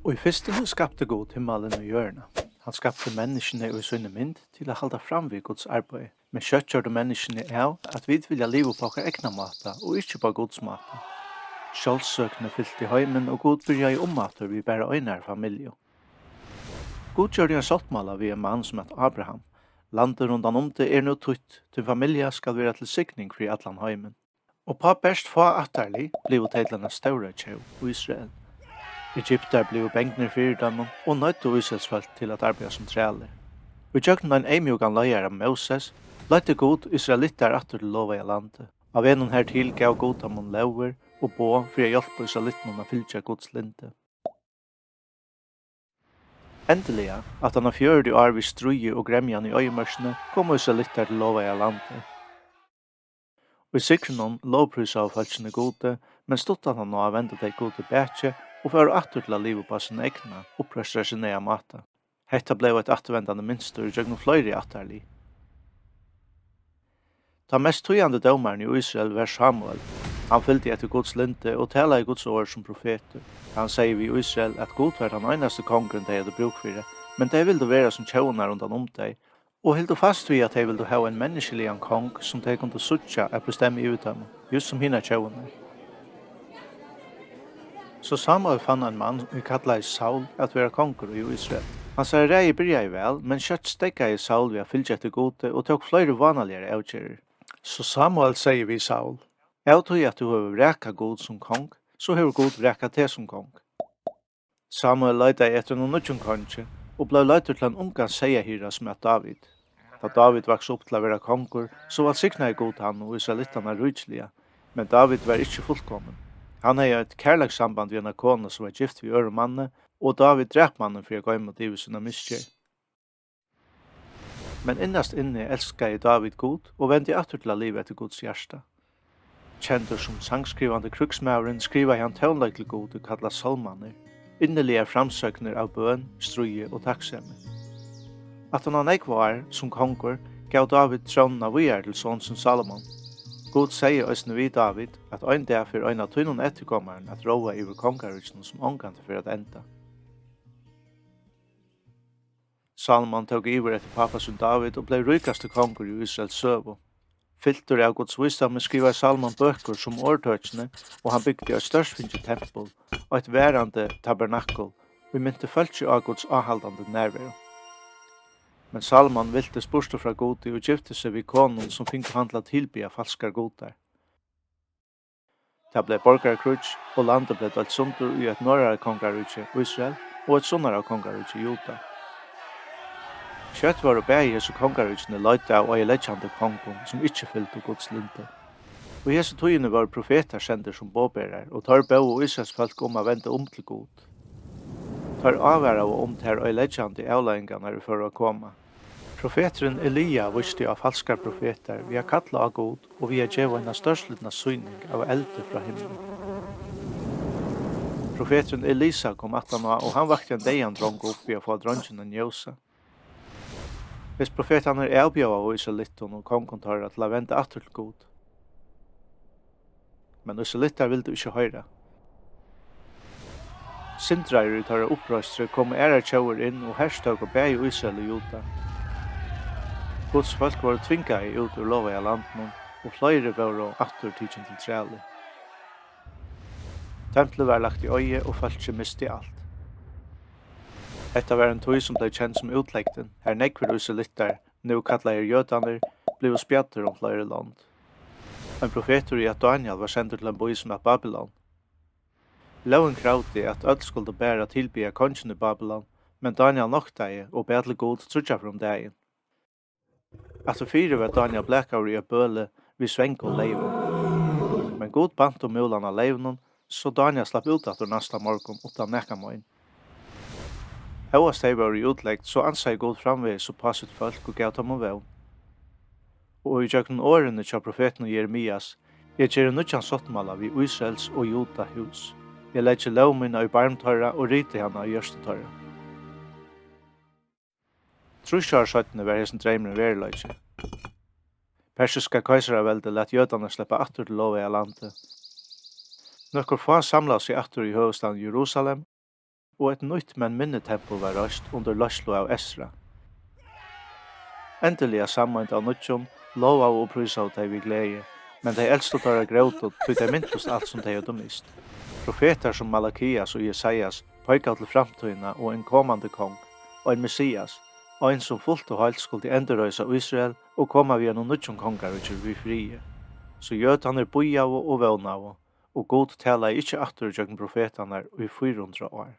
Og I fyrstene skapte God himmelen og jørna. Han skapte menneskene i sinne mynd til å halda fram vid Guds arbeid. Men kjøtt gjør menneskene av at vi vilja liva på okkar egna måta og ikkje på Guds måta. Sjálvsøkne fyllt I heimen og God byrja I ommater vi bæra einar familje. God gjør en sottmala vi en mann som het Abraham. Landet rundan det nå tutt, til familia skal være til sikning fri atlan heimen. Og på best få atterlig bliv teitlene større tjau og Israel. Egypter blev bänkner fyrir dem og nøyde Israelsfolk til at arbeida som træler. Og tjøkken en eimjogan leier av Moses, leite God Israelitter atter til lova I landet. Av en hertil gav God ham lover og på for å hjelpe Israelitten å fylgja Guds linte. Endelig, at han 40 år vid struje og gremjan I øyemørsene, kom Israelitter til lova I landet. Og I sikrenon lovprysa av falskene gode, men stod han nå av vende deg gode bætje, og for atter til å live på sin egna, opprøstra sin egen mata. Hetta blev et attervendande minster og gjøgnu fløyri atterli. Ta mest tøyande dømaren I Israel var Samuel. Han fyllte etter Guds linte og tala I Guds år som profeter. Han sier vi I Israel at God var den einaste kongen de hadde bruk for det, men de ville være som tjaunar rundan deg, og hildu fast vi at de ville ha en menneskelig kong som de kunne suttja at bestemme I utdømme, just som hina tjaunar. Så Samuel fann en mann vi kallade Saul at være konger I Israel. Han sa rei byrja I vel, men kjøtt stekka I Saul ved å fylgja etter gode og tok flere vanaligere avgjerer. Så Samuel sier vi Saul, «Jeg tror at du har vreka God som kong, så har God vreka te som kong.» Samuel leita etter noen nødjon konge, og ble leiter til en unga seierhyra som het David. Da David vaks opp til å være konger, så var sikna I God han og israelittene rydslige, men David var ikke fullkommen. Han hadde et kærlekssamband ved en kone som var gift ved øremanne, og David drep mannen for å gå imot livet sine miskjer. Men innast inne elskade David God og vendte atter til å live etter Guds hjärsta. Kjentur som sangskrivande kruksmauren skriva han tøvnleg til God og kalla salmaner, innelige framsøkner av bøn, struje og takksemme. At han var som konger gav David tronen av videre til sonsen Salomon. God sier òsne vid David at ein dag for ein av tøynon etterkommeren at råa iver kongarutsen som ångant for at enda. Salomon tog iver etter pappasun David og blei rykaste konger I Israels søvo. Filter av Guds visdom skriver Salomon bøker som årtøtsene, og han bygde et størstfinnig tempel og et værande tabernakel, og mynte følge av Guds avhaldande nærvær. Men Salomon vilte spurste fra gode og gifte seg vid konen som fikk handla tilbya falskar godar. Det ble borgarkrutsk, og landet ble dalt sundur I et norrare kongarutje Israel og et sunnare kongarutje Juda. Kjøtt var og bæg Jesu kongarutjene løyte av og leggende kongen som ikke fyllte Guds linte. Og Jesu tøyene var profeter sender som båbærer, og tar bæg og Israels folk å vende til God. Tar avværa og til og leggende avleggene for å komme. Profeteren Elia visste av falskar profeter via kalla av God og via djeva en størslutna syning av elde fra himmelen. Profeteren Elisa kom attana og han vakte en deian drong opp via få drongen en njøsa. Hvis profetene avbjøva av Israelitton og kongontarer til å vende atter til God. Men Israelitter ville du ikke høre. Sindreier tar opprøstre kom ære tjauer inn og herstøk og bæg Israel og Juda. Guds folk var tvinga I ut ur lova I landen, og flere var atter tidsen til træle. Tempelet var lagt I øye, og folk miste alt. Etta var en tøy som ble kjent som utlegten, her nekver Israelitter, nu kallar jødaner, blev spjatter om flere land. En profetor I at Daniel var sendt til en by som het Babylon. Loven kravde at øll skulle bæra tilbya kongen I Babylon, men Daniel nokta og bedle god trutja from dagen. At fire var Daniel blekar I bøle vi svenk og leiven. Men god bant om mulan av leiven, så Daniel slapp ut etter nasta morgon utan nekka moin. Høyast de var I utlegt, så ansei god framvegis og passet folk og gav dem vevn. Og I jøkken årene til profeten Jeremias, jeg gjer nødjan sottmala vi Israels og Juda hus. Jeg legger lovmina I barmtørra og rite hana I gjørstetørra. Trusjarsøttene var hessen dreimen verilegge. Persiska kajsaraveldet let jødane sleppa atter til lova I landet. Nokkur få samla seg atter I hovedstaden Jerusalem, og et nytt men minne tempel var røst under løslo av Esra. Endelig sammant av nødtjon, lova og prysa av vi glede, men de eldste tar gråtot, tog de myntlost alt som de hadde mist. Profeter som Malakias og Jesajas peika til framtøyna og en kommande kong, og en Messias, og en som fullt og heilt skulle enderøysa Israel og koma via noen nødtjon kongar og vi frie. Så jødane boja og våna og god tala ikkje atter jøgn profetanar i 400 år.